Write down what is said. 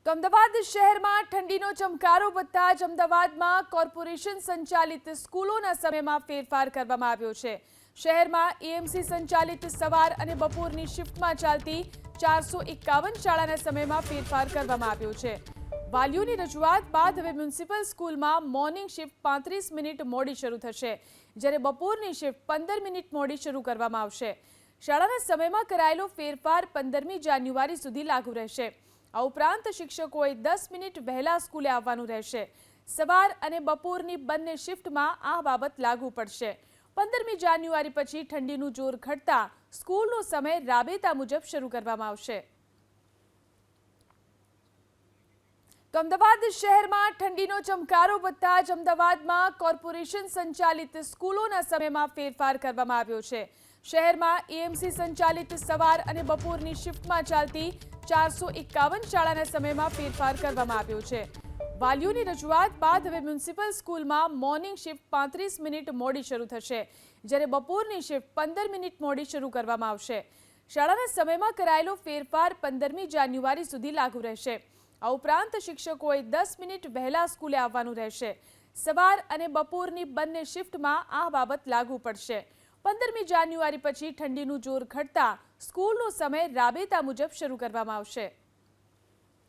તો અમદાવાદ શહેરમાં ઠંડીનો ચમકારો વધતા જ અમદાવાદમાં કોર્પોરેશન સંચાલિત સ્કૂલોના સમયમાં ફેરફાર કરવામાં આવ્યો છે। શહેરમાં એએમસી સંચાલિત સવાર અને બપોરની શિફ્ટમાં ચાલતી 451 શાળાના સમયમાં ફેરફાર કરવામાં આવ્યો છે। વાલીઓની રજૂઆત બાદ હવે મ્યુનિસિપલ સ્કૂલમાં મોર્નિંગ શિફ્ટ 35 મિનિટ મોડી શરૂ થશે, જ્યારે બપોરની શિફ્ટ 15 મિનિટ મોડી શરૂ કરવામાં આવશે। શાળાના સમયમાં કરાયેલો ફેરફાર 15મી જાન્યુઆરી સુધી લાગુ રહેશે। આ ઉપરાંત શિક્ષકોએ 10 મિનિટ વહેલા સ્કૂલે આવવાનું રહેશે। સવાર અને બપોરની બંને શિફ્ટમાં આ બાબત લાગુ પડશે। 15મી જાન્યુઆરી પછી ઠંડીનું જોર ઘટતા સ્કૂલનો સમય રાબેતા મુજબ શરૂ કરવામાં આવશે। તો અમદાવાદ શહેરમાં ઠંડીનો ચમકારો વધતા જ અમદાવાદમાં કોર્પોરેશન સંચાલિત સ્કૂલોના સમયમાં ફેરફાર કરવામાં આવ્યો છે। શહેરમાં એએમસી સંચાલિત સવાર અને બપોરની શિફ્ટમાં ચાલતી 451 શાળાના સમયમાં ફેરફાર કરવામાં આવ્યો છે। વાલીઓની રજૂઆત બાદ હવે મ્યુનિસિપલ સ્કૂલમાં મોર્નિંગ શિફ્ટ 35 મિનિટ મોડી શરૂ થશે, જ્યારે બપોરની શિફ્ટ 15 મિનિટ મોડી શરૂ કરવામાં આવશે। શાળાના સમયમાં કરાયેલો ફેરફાર 15મી જાન્યુઆરી સુધી લાગુ રહેશે। આ ઉપરાંત શિક્ષકોએ 10 મિનિટ વહેલા સ્કૂલે આવવાનું રહેશે। સવાર અને બપોરની બંને શિફ્ટમાં આ બાબત લાગુ પડશે। 15મી જાન્યુઆરી પછી ઠંડીનું જોર ઘટતા સ્કૂલનો સમય રાબેતા મુજબ શરૂ કરવામાં આવશે।